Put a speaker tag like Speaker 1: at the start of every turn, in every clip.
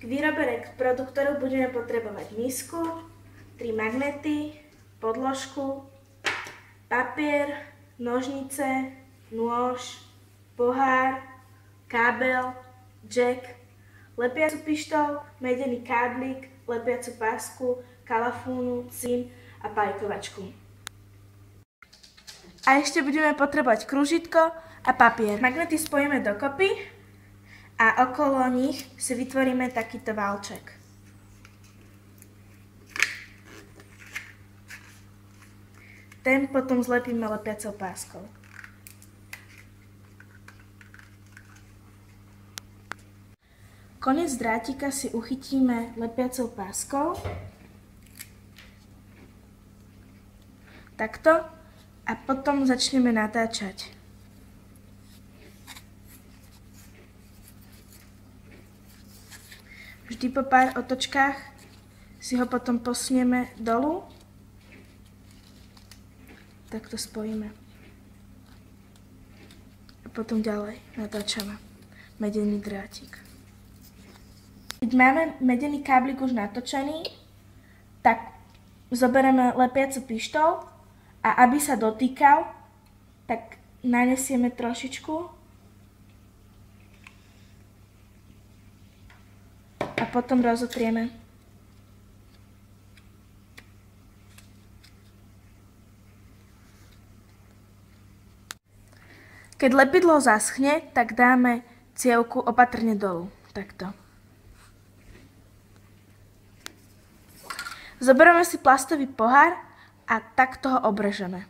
Speaker 1: výrobe reproduktorov budeme potrebovať misku, 3 magnety, podložku, papier, nožnice, nôž, pohár, kábel, jack, lepiacu pištoľ, medený káblik, lepiacu pásku, kalafúnu, cín a pajkovačku. A ešte budeme potrebovať krúžitko a papier. Magnety spojíme dokopy a okolo nich si vytvoríme takýto válček. Ten potom zlepíme lepiacou páskou. Koniec drátika si uchytíme lepiacou páskou. Takto. A potom začneme natáčať. Vždy po pár otočkách si ho potom posunieme dolu. Takto spojíme. A potom ďalej natáčame medený drátik. Keď máme medený káblik už natočený, tak zoberieme lepiacu pištoľ a aby sa dotýkal, tak nanesieme trošičku a potom rozotrieme. Keď lepidlo zaschne, tak dáme cievku opatrne dolu. Takto. Zoberieme si plastový pohár a takto ho obrežeme.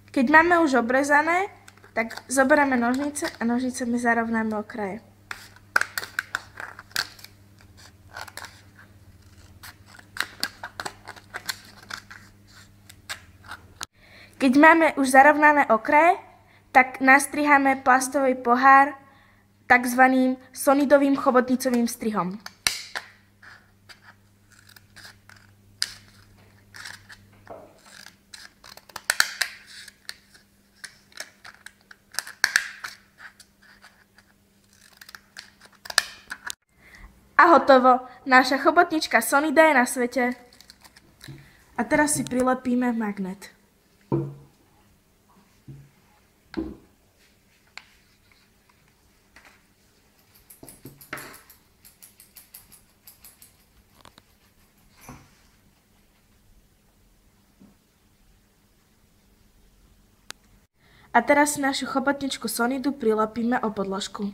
Speaker 1: Keď máme už obrezané, tak zoberieme nožnice a nožnicami zarovnáme okraje. Keď máme už zarovnané okraje, tak nastriháme plastový pohár takzvaným sonidovým chobotnicovým strihom. A hotovo! Naša chobotnička Sonida je na svete. A teraz si prilepíme magnet. A teraz si našu chobotničku Sonidu prilepíme o podložku.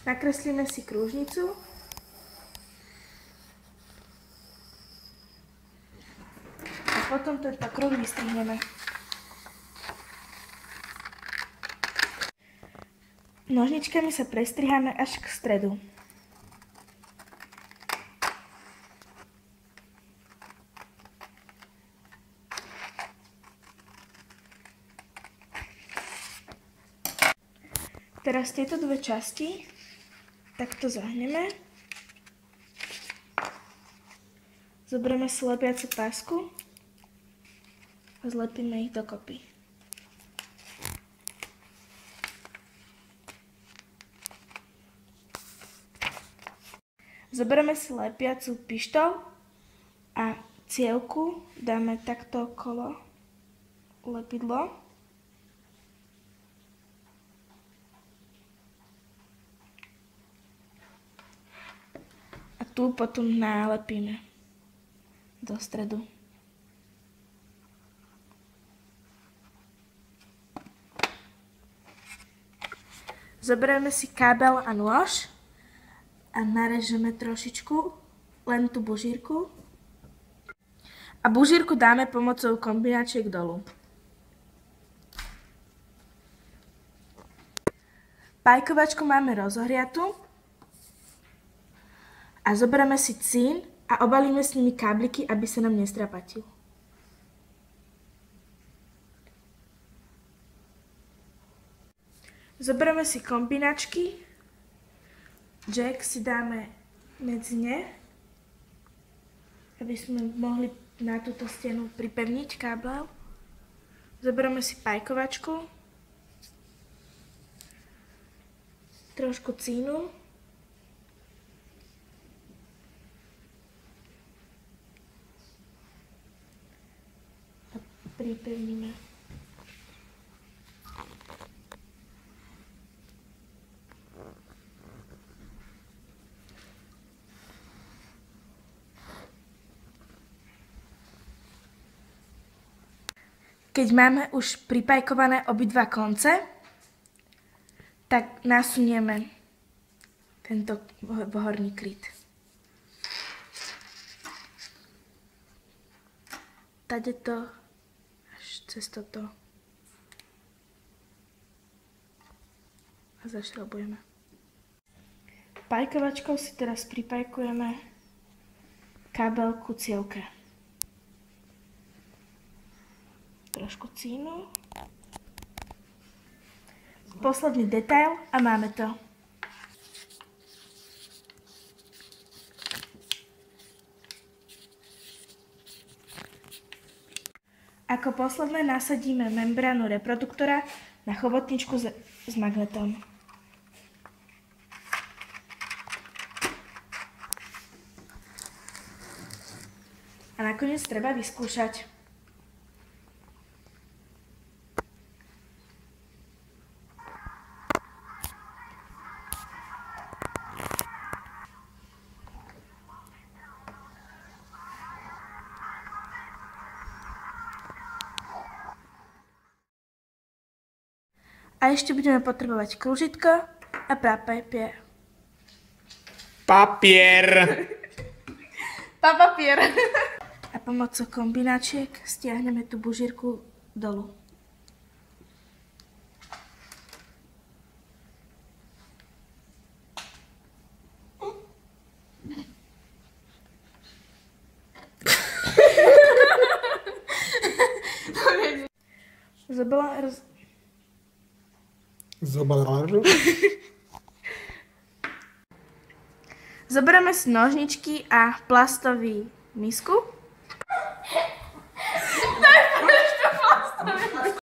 Speaker 1: Nakreslíme si krúžnicu. A potom tento kruh vystrihneme. Nožničkami sa prestriháme až k stredu. Teraz tieto dve časti takto zahneme. Zoberieme si lepiacu pásku a zlepíme ich dokopy. Zoberieme si lepiacu pištoľ a cievku dáme takto okolo lepidlo. A tu potom nalepíme do stredu. Zoberieme si kábel a nôž a narežeme trošičku len tú bužírku. A bužírku dáme pomocou kombinačiek dolu. Pajkovačku máme rozohriatu A zoberieme si cín a obalíme s nimi kábliky, aby sa nám nestrapatil. Zoberieme si kombinačky. Jack si dáme medzi ne, aby sme mohli na túto stenu pripevniť kábel. Zoberieme si pajkovačku, trošku cínu a pripevníme. Keď máme už pripajkované obidva konce, tak nasunieme tento horný kryt. Tade to až cez toto a zašrobujeme. Pajkovačkou si teraz pripajkujeme kábel ku cievke. Trošku cínu. Posledný detail a máme to. Ako posledné nasadíme membránu reproduktora na chobotničku s magnetom. A nakoniec treba vyskúšať. A ešte budeme potrebovať krúžitko a papier.
Speaker 2: Papier!
Speaker 1: Papier! A pomocou kombináčiek stiahneme tú bužírku dolu. Zoberieme si nožničky a plastový misku.